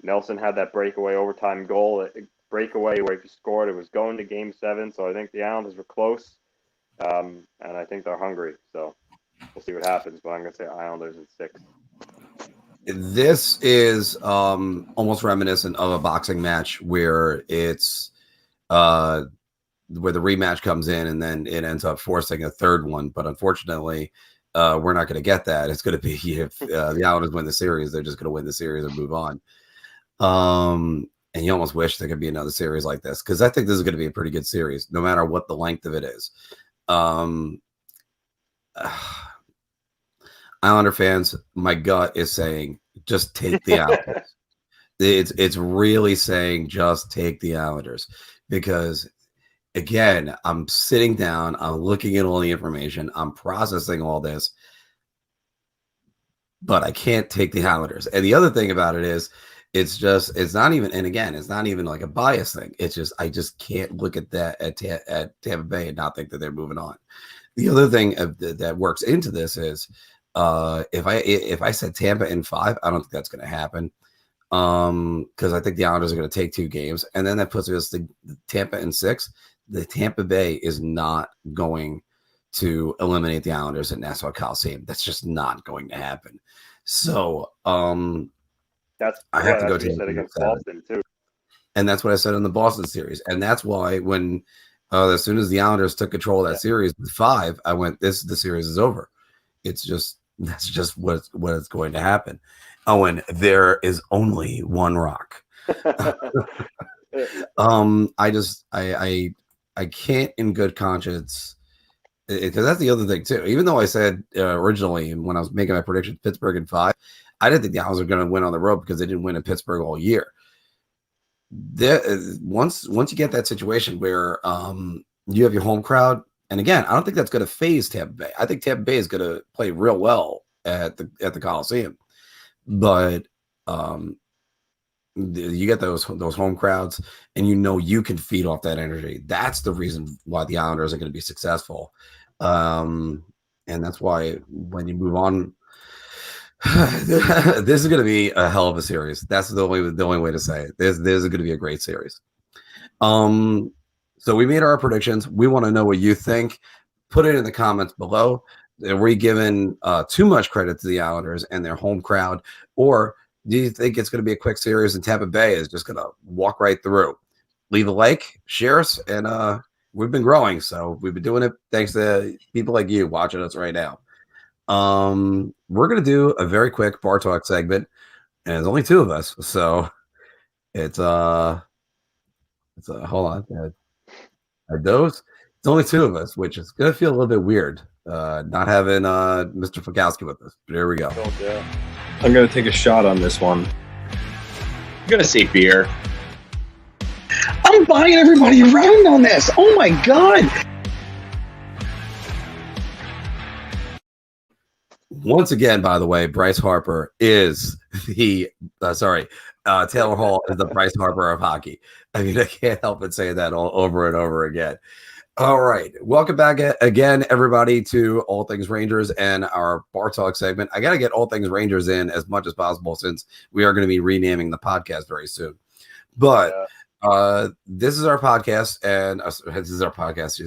Nelson had that breakaway overtime goal, breakaway where if he scored, it was going to Game 7. So I think the Islanders were close, and I think they're hungry. So we'll see what happens. But I'm going to say Islanders in 6. This is almost reminiscent of a boxing match where it's where the rematch comes in and then it ends up forcing a third one. But unfortunately, we're not going to get that. It's going to be if the Islanders win the series, they're just going to win the series and move on. And you almost wish there could be another series like this, because I think this is going to be a pretty good series, no matter what the length of it is. Islander fans, my gut is saying just take the Islanders. It's really saying just take the Islanders, because again, I'm sitting down, I'm looking at all the information, I'm processing all this, but I can't take the Islanders. And the other thing about it is, it's not even like a bias thing. It's just, I just can't look at that at Tampa Bay and not think that they're moving on. The other thing that works into this is, if I said Tampa in 5, I don't think that's going to happen. Because I think the Islanders are going to take 2 games, and then that puts us to Tampa in 6. The Tampa Bay is not going to eliminate the Islanders at Nassau Coliseum. That's just not going to happen. So, I have to go to against Boston too, and that's what I said in the Boston series, and that's why when as soon as the Islanders took control of that series with 5, I went, the series is over. That's just what's going to happen. Oh, and there is only one rock. I can't in good conscience, because that's the other thing too. Even though I said originally when I was making my prediction Pittsburgh in 5, I didn't think the Islanders were going to win on the road because they didn't win in Pittsburgh all year. Once you get that situation where you have your home crowd, and again, I don't think that's going to phase Tampa Bay. I think Tampa Bay is going to play real well at the Coliseum, but you get those home crowds, and you can feed off that energy. That's the reason why the Islanders are going to be successful, and that's why when you move on. This is going to be a hell of a series. That's the only way to say it. This is going to be a great series. So we made our predictions. We want to know what you think. Put it in the comments below. Are we giving too much credit to the Islanders and their home crowd, or do you think it's going to be a quick series and Tampa Bay is just going to walk right through? Leave a like, share us, and we've been growing, so we've been doing it thanks to people like you watching us right now. We're going to do a very quick bar talk segment, and there's only 2 of us, so it's hold on. It's only 2 of us, which is going to feel a little bit weird, not having Mr. Fakowski with us. But here we go. I'm going to take a shot on this one. I'm going to say beer. I'm buying everybody around on this. Oh my God. Once again, by the way, Bryce Harper is the Taylor Hall is the Bryce Harper of hockey. I mean, I can't help but say that all over and over again. All right. Welcome back again, everybody, to All Things Rangers and our Bar Talk segment. I got to get All Things Rangers in as much as possible since we are going to be renaming the podcast very soon. But this is our podcast, and this is our podcast.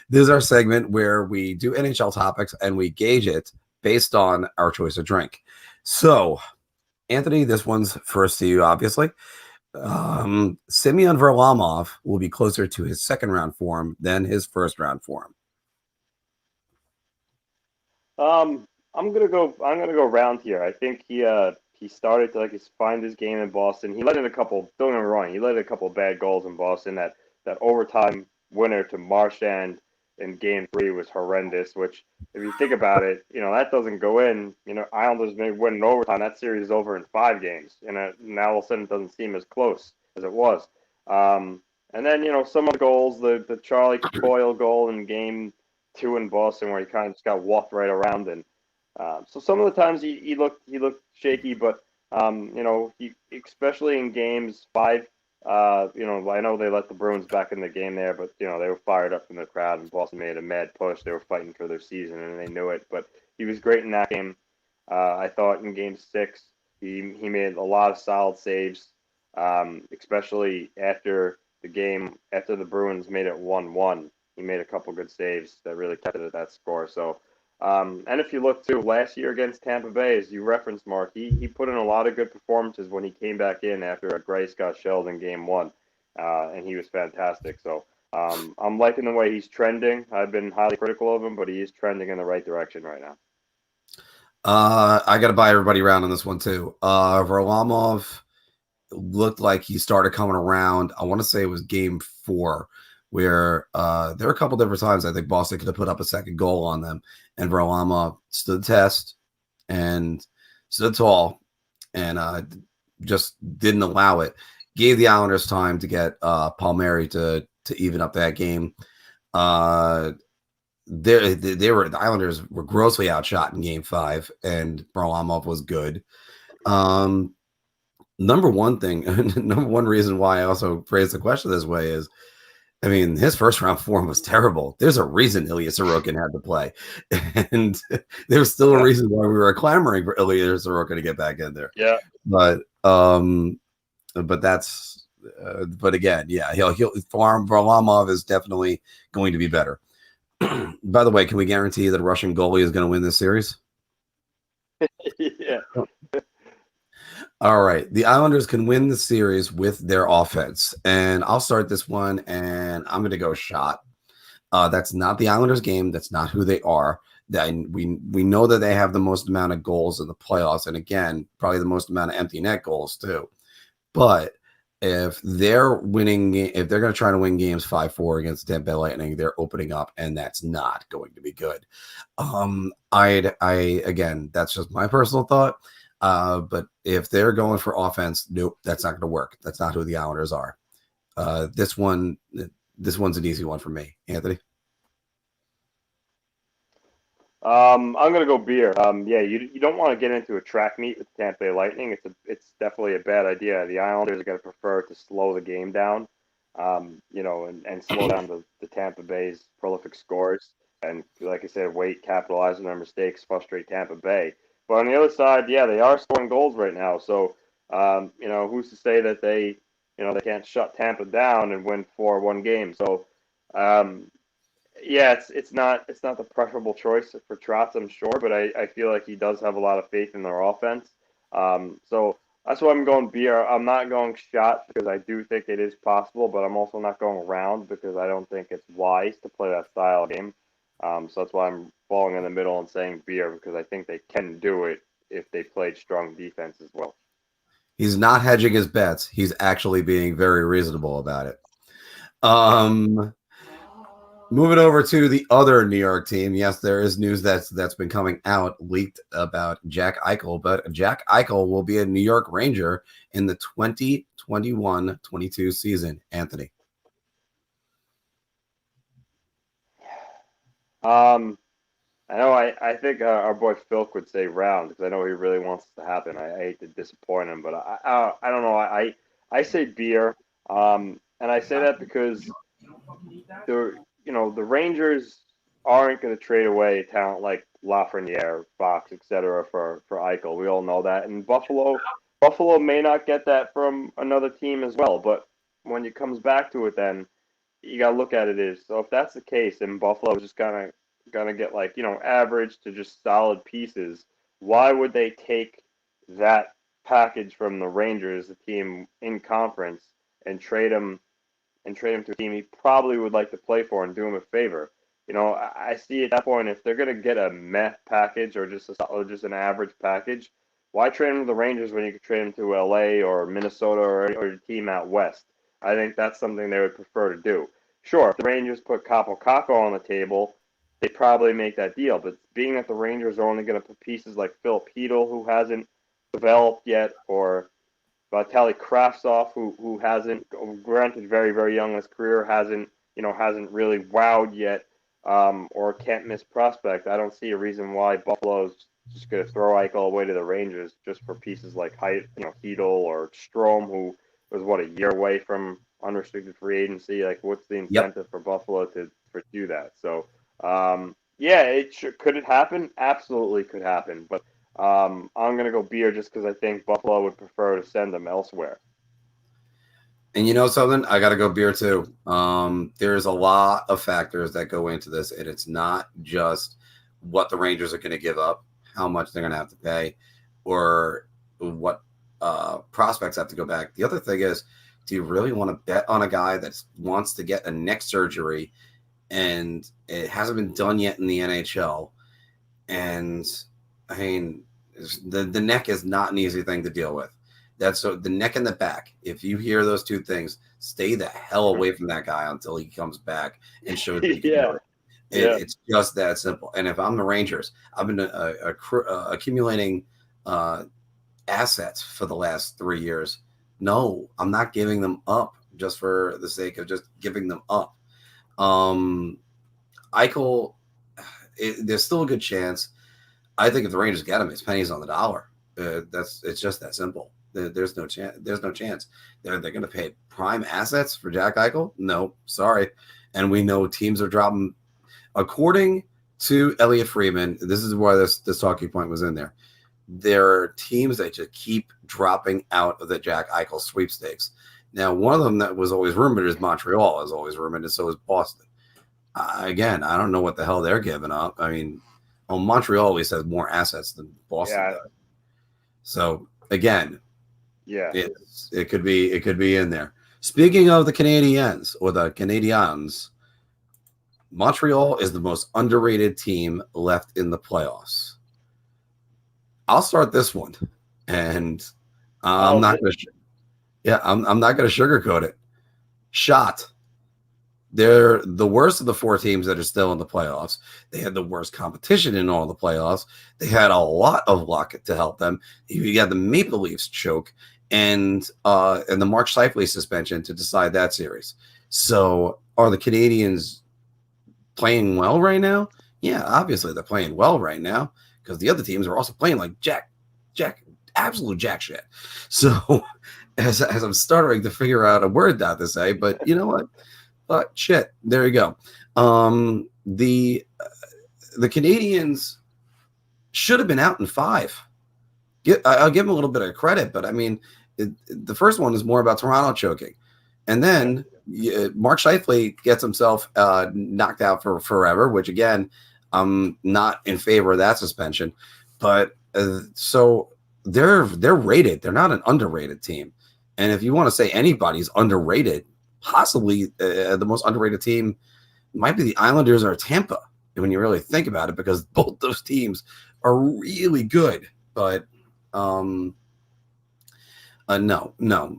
This is our segment where we do NHL topics and we gauge it based on our choice of drink. So, Anthony, this one's first to you, obviously. Semyon Varlarmov will be closer to his second round form than his first round form. I'm gonna go round here. I think he started to find his game in Boston. He let in a couple. Don't get me wrong. He let in a couple bad goals in Boston. That overtime winner to Marchand in Game 3 was horrendous. Which, if you think about it, that doesn't go in. Islanders may win in overtime. That series is over in 5 games, and now all of a sudden it doesn't seem as close as it was. And then some of the goals, the Charlie Coyle goal in Game 2 in Boston, where he kind of just got walked right around, and so some of the times he looked shaky, but he, especially in Games 5. I know they let the Bruins back in the game there, but they were fired up in the crowd, and Boston made a mad push. They were fighting for their season, and they knew it. But he was great in that game. I thought in Game 6 he made a lot of solid saves, especially after the Bruins made it 1-1. He made a couple good saves that really kept it at that score. So. And if you look to last year against Tampa Bay, as you referenced, Mark, he put in a lot of good performances when he came back in after Grace got shelled in Game 1, and he was fantastic. So I'm liking the way he's trending. I've been highly critical of him, but he is trending in the right direction right now. I got to buy everybody around on this one too. Varlamov looked like he started coming around. I want to say it was Game 4. Where there were a couple different times I think Boston could have put up a second goal on them, and Varlamov stood the test and stood tall and just didn't allow it. Gave the Islanders time to get Palmieri to even up that game. The Islanders were grossly outshot in Game 5, and Varlamov was good. Number one reason why I also phrased the question this way is, I mean, his first round form was terrible. There's a reason Ilya Sorokin had to play. And there's still a reason why we were clamoring for Ilya Sorokin to get back in there. Yeah. But again, yeah, Varlamov is definitely going to be better. By the way, can we guarantee that a Russian goalie is going to win this series? Yeah. All right. The Islanders can win the series with their offense. And I'll start this one, and I'm going to go shot. That's not the Islanders game. That's not who they are. We know that they have the most amount of goals in the playoffs. And again, probably the most amount of empty net goals too. But if they're winning, if they're going to try to win games 5-4 against the Tampa Bay Lightning, they're opening up, and that's not going to be good. Again, that's just my personal thought. But if they're going for offense, nope, that's not going to work. That's not who the Islanders are. This one's an easy one for me. Anthony? I'm going to go beer. You don't want to get into a track meet with the Tampa Bay Lightning. It's definitely a bad idea. The Islanders are going to prefer to slow the game down, and slow down the Tampa Bay's prolific scores. And like I said, capitalize on their mistakes, frustrate Tampa Bay. But on the other side, yeah, they are scoring goals right now. So, who's to say that they can't shut Tampa down and win 4-1 games? So, it's not the preferable choice for Trotz, I'm sure, but I feel like he does have a lot of faith in their offense. So that's why I'm going beer. I'm not going shot because I do think it is possible, but I'm also not going round because I don't think it's wise to play that style of game. So that's why I'm falling in the middle and saying beer, because I think they can do it if they played strong defense as well. He's not hedging his bets. He's actually being very reasonable about it. Moving over to the other New York team. Yes, there is news that's been coming out, leaked about Jack Eichel, but Jack Eichel will be a New York Ranger in the 2021-22 season. Anthony? I know. I think our boy Phil would say round because I know he really wants it to happen. I hate to disappoint him, but I don't know. I say beer, and I say that because the Rangers aren't going to trade away talent like Lafreniere, Fox, etc. for Eichel. We all know that, and Buffalo may not get that from another team as well. But when it comes back to it, then you got to look at it as so. If that's the case, and Buffalo is just gonna get like average to just solid pieces, why would they take that package from the Rangers, the team in conference, and trade him to a team he probably would like to play for and do him a favor? I see at that point if they're gonna get a meh package or just an average package, why trade him to the Rangers when you could trade him to LA or Minnesota or a team out west? I think that's something they would prefer to do. Sure, if the Rangers put Kakko on the table, they probably make that deal. But being that the Rangers are only going to put pieces like Filip Chytil, who hasn't developed yet, or Vitaly Kravtsov, who hasn't, granted, very very young in his career, hasn't really wowed yet, or can't miss prospect. I don't see a reason why Buffalo's just going to throw Eichel away to the Rangers just for pieces like Chytil or Strome, who was a year away from unrestricted free agency. Like, what's the incentive for Buffalo to do that? So, yeah, could it happen? Absolutely could happen. But I'm gonna go beer just because I think Buffalo would prefer to send them elsewhere. And you know something? I got to go beer too. There's a lot of factors that go into this, and it's not just what the Rangers are going to give up, how much they're going to have to pay, or what prospects have to go back. The other thing is, do you really want to bet on a guy that wants to get a neck surgery and it hasn't been done yet in the NHL? And I mean, the neck is not an easy thing to deal with. That's the neck and the back. If you hear those two things, stay the hell away from that guy until he comes back and shows you. Yeah. It's just that simple. And if I'm the Rangers, I've been accumulating assets for the last 3 years. No, I'm not giving them up just for the sake of just giving them up. Eichel, there's still a good chance. I think if the Rangers get him, it's pennies on the dollar. It's just that simple. There's no chance. There's no chance. They're going to pay prime assets for Jack Eichel? No, sorry. And we know teams are dropping. According to Elliot Friedman, this is why this talking point was in there. There are teams that just keep dropping out of the Jack Eichel sweepstakes. Now, one of them that was always rumored is Montreal, is always rumored, and so is Boston. Again, I don't know what the hell they're giving up. I mean, Montreal always has more assets than Boston does. So again, it could be in there. Speaking of the Canadiens or the Canadiens, Montreal is the most underrated team left in the playoffs. I'll start this one, and I'm not going to sugarcoat it. Shot. They're the worst of the 4 teams that are still in the playoffs. They had the worst competition in all the playoffs. They had a lot of luck to help them. You got the Maple Leafs choke and the Mark Scheifele suspension to decide that series. So are the Canadiens playing well right now? Yeah, obviously they're playing well right now because the other teams are also playing like absolute jack shit. So as I'm starting to figure out a word not to say, but you know what? But shit, there you go. The Canadiens should have been out in 5. I'll give them a little bit of credit, but I mean, the first one is more about Toronto choking, and then Mark Scheifele gets himself knocked out for forever. Which again, I'm not in favor of that suspension, but so they're rated. They're not an underrated team, and if you want to say anybody's underrated, possibly the most underrated team might be the Islanders or Tampa when you really think about it, because both those teams are really good. But no,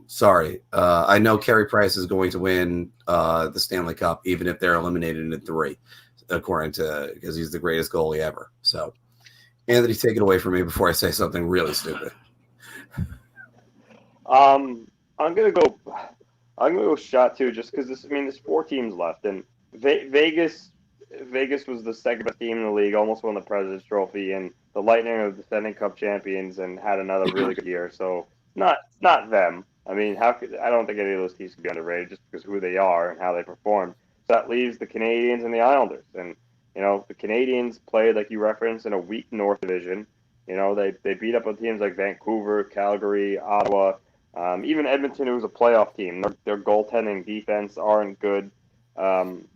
sorry. I know Carey Price is going to win the Stanley Cup, even if they're eliminated in 3, because he's the greatest goalie ever. So, Anthony, take it away from me before I say something really stupid. I'm gonna go shot too, just because there's 4 teams left, and Vegas Vegas was the second best team in the league, almost won the President's Trophy, and the Lightning are the defending Cup champions and had another really good year. So not them. I mean, I don't think any of those teams can be underrated just because of who they are and how they perform. So that leaves the Canadiens and the Islanders. And the Canadiens played, like you referenced, in a weak North Division. They beat up on teams like Vancouver, Calgary, Ottawa, even Edmonton, who was a playoff team. Their goaltending defense aren't good. Credit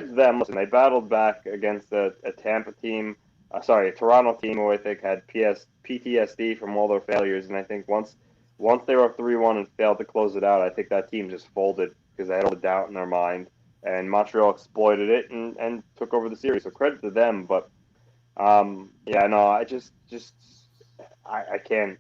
to them. Listen, they battled back against a Tampa team, a Toronto team who I think had PTSD from all their failures. And I think once they were up 3-1 and failed to close it out, I think that team just folded because they had all the doubt in their mind. And Montreal exploited it and took over the series. So credit to them. But I can't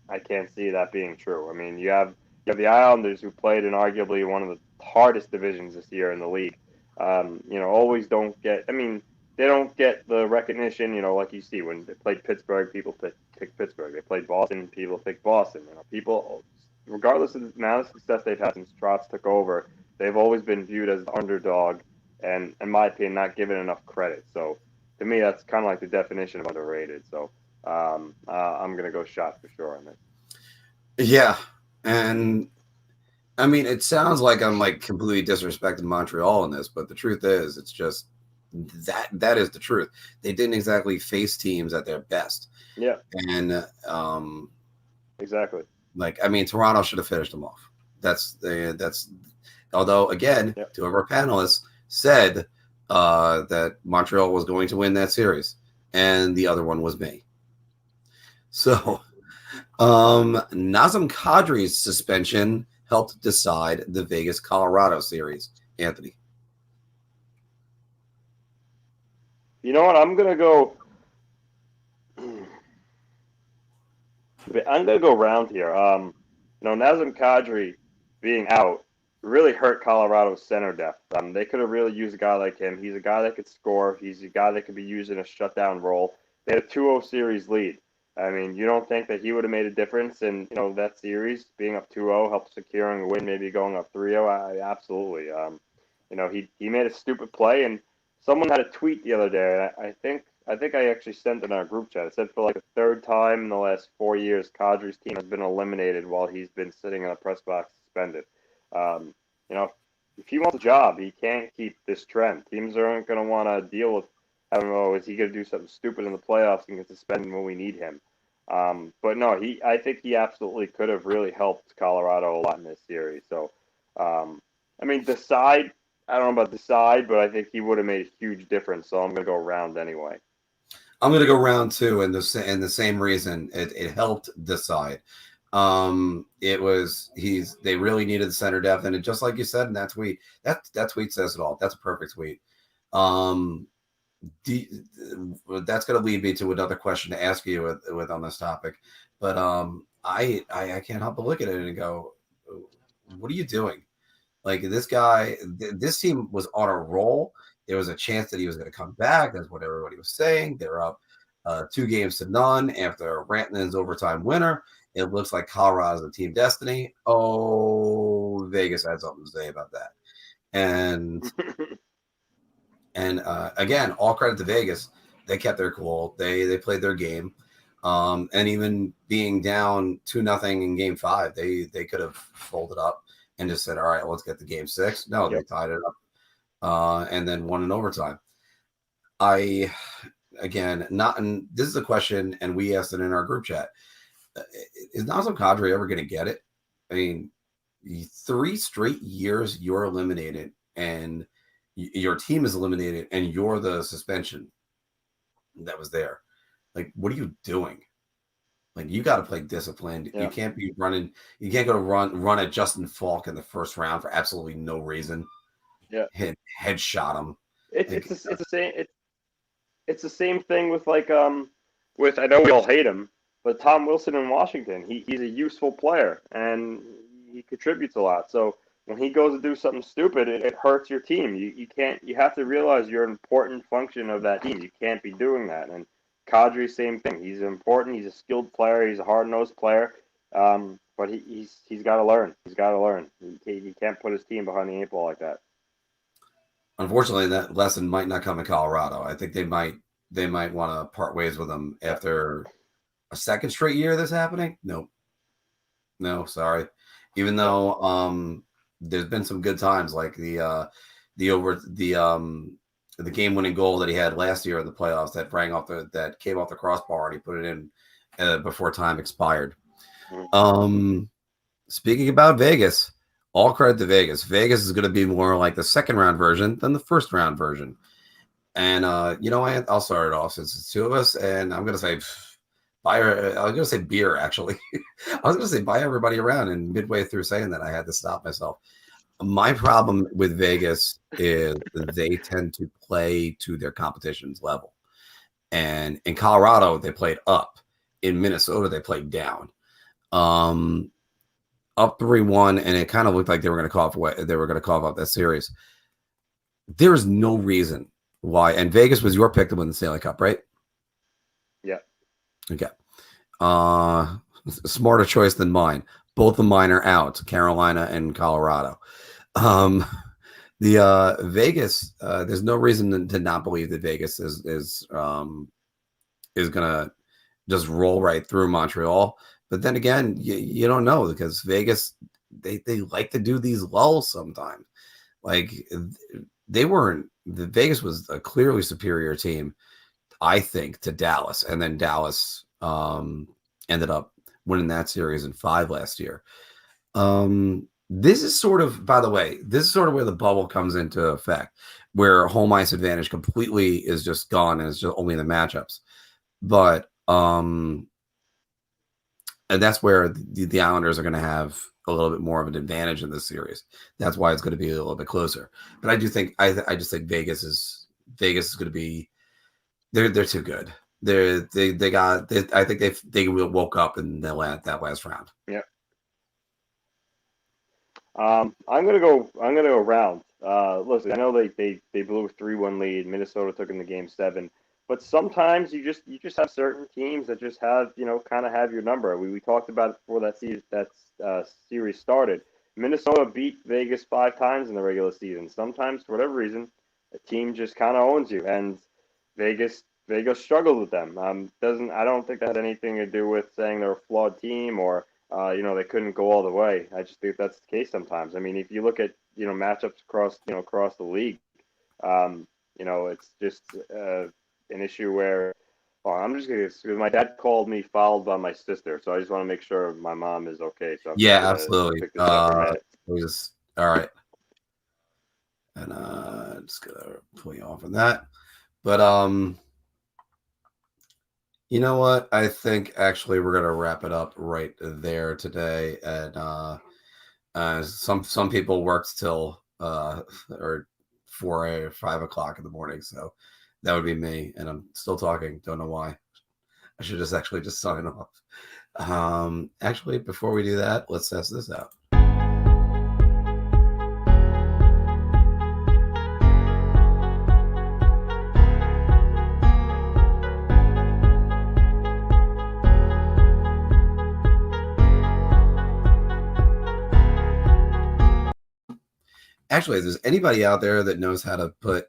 see that being true. I mean, you have the Islanders, who played in arguably one of the hardest divisions this year in the league. Always don't get. I mean, they don't get the recognition. Like you see when they played Pittsburgh, people pick Pittsburgh. They played Boston, people pick Boston. People, regardless of the amount of success they've had since Trotz took over, they've always been viewed as the underdog, and in my opinion, not given enough credit. So to me, that's kind of like the definition of underrated. So I'm gonna go shot for sure on this. Yeah, and I mean, it sounds like I'm like completely disrespecting Montreal in this, but the truth is, it's just that is the truth. They didn't exactly face teams at their best. Yeah, and exactly. Like, I mean, Toronto should have finished them off. That's although again, Yep. Two of our panelists said that Montreal was going to win that series, and the other one was me. So, Nazem Kadri's suspension helped decide the Vegas-Colorado series. Anthony. You know what? I'm gonna go round here. Nazem Kadri being out really hurt Colorado's center depth. They could have really used a guy like him. He's a guy that could score. He's a guy that could be used in a shutdown role. They had a 2-0 series lead. I mean, you don't think that he would have made a difference in that series, being up 2-0, helped securing a win, maybe going up 3-0? Absolutely. He made a stupid play, and someone had a tweet the other day. I think I actually sent it in our group chat. It said for like the third time in the last 4 years, Kadri's team has been eliminated while he's been sitting in a press box suspended. If he wants a job, he can't keep this trend. Teams aren't going to want to deal with, I don't know, is he going to do something stupid in the playoffs and get suspended when we need him? But no, I think he absolutely could have really helped Colorado a lot in this series. So, decide, I don't know about decide, but I think he would have made a huge difference. So I'm going to go round anyway. I'm going to go round two, and the same reason it helped decide. They really needed the center depth, and just like you said in that tweet, that tweet says it all. That's a perfect tweet. That's going to lead me to another question to ask you with on this topic, but I can't help but look at it and go, what are you doing? Like, this guy, this team was on a roll. There was a chance that he was going to come back. That's what everybody was saying. They were up 2-0 after Rantanen's overtime winner. It looks like Colorado's the team destiny. Oh, Vegas had something to say about that. And again, all credit to Vegas. They kept their cool. They played their game. And even being down 2-0 in Game 5, they could have folded up and just said, all right, let's get to Game 6. No, They tied it up and then won in overtime. This is a question, and we asked it in our group chat. Is Nazem Kadri ever going to get it? I mean, 3 straight years you're eliminated, and your team is eliminated, and you're the suspension that was there. Like, what are you doing? Like, you got to play disciplined. Yeah. You can't be running. You can't go to run at Justin Falk in the first round for absolutely no reason. Yeah, headshot him. It's the same thing with with, I know we all hate him, but Tom Wilson in Washington. He's a useful player and he contributes a lot. So when he goes to do something stupid, it hurts your team. You have to realize you're an important function of that team. You can't be doing that. And Kadri, same thing. He's important. He's a skilled player. He's a hard-nosed player. But he's got to learn. He's got to learn. He can't put his team behind the 8 ball like that. Unfortunately, that lesson might not come in Colorado. I think they might want to part ways with him after a second straight year of this happening. Nope. No, sorry. Even though there's been some good times, like the game winning goal that he had last year in the playoffs that came off the crossbar and he put it in before time expired. Speaking about Vegas, all credit to Vegas. Vegas is going to be more like the second round version than the first round version. And I'll start it off since it's two of us, and I'm going to say I was going to say beer, actually. I was going to say buy everybody around, and midway through saying that, I had to stop myself. My problem with Vegas is they tend to play to their competition's level. And in Colorado, they played up. In Minnesota, they played down. Up 3-1, and it kind of looked like they were going to cough up that series. There is no reason why. And Vegas was your pick to win the Stanley Cup, right? Yeah. Okay. Smarter choice than mine. Both of mine are out, Carolina and Colorado. The Vegas, there's no reason to not believe that Vegas is gonna just roll right through Montreal. But then again, you don't know, because Vegas, they like to do these lulls sometimes. Like Vegas was a clearly superior team, I think, to Dallas, and then Dallas ended up winning that series in 5 last year. This is sort of, by the way, where the bubble comes into effect, where home ice advantage completely is just gone and it's just only the matchups. But and that's where the Islanders are going to have a little bit more of an advantage in this series. That's why it's going to be a little bit closer. But I do think I just think Vegas is going to be, they're too good. I think they woke up in that last round. Yeah. I'm gonna go round. Listen, I know they blew a 3-1 lead. Minnesota took in the game 7, but sometimes you just have certain teams that just have, kind of have your number. We talked about it before that series started. Minnesota beat Vegas 5 times in the regular season. Sometimes, for whatever reason, a team just kind of owns you, and Vegas struggled with them. I don't think that had anything to do with saying they're a flawed team or they couldn't go all the way. I just think that's the case sometimes. I mean, if you look at matchups across the league, it's just an issue where I'm just gonna. My dad called me fouled by my sister, so I just want to make sure my mom is okay. So yeah, absolutely. All right, and just gonna pull you off on that, but you know what? I think actually we're gonna wrap it up right there today. And some people worked till or 4 or 5 o'clock in the morning, so that would be me. And I'm still talking. Don't know why. I should just sign off. Actually, before we do that, let's test this out. Actually, if there's anybody out there that knows how to put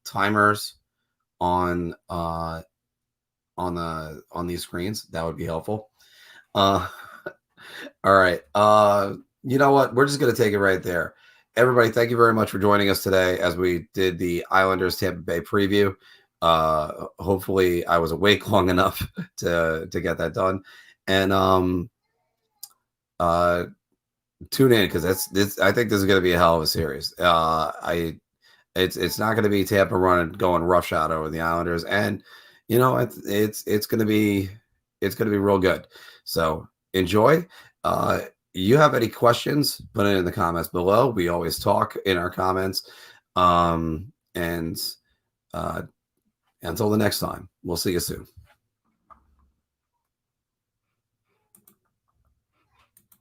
timers on these screens, that would be helpful. All right. You know what? We're just going to take it right there. Everybody, thank you very much for joining us today as we did the Islanders Tampa Bay preview. Hopefully I was awake long enough to get that done. And tune in, because I think this is going to be a hell of a series. It's not going to be Tampa going roughshod over the Islanders, and it's going to be real good. So enjoy. You have any questions, put it in the comments below. We always talk in our comments. And until the next time, we'll see you soon.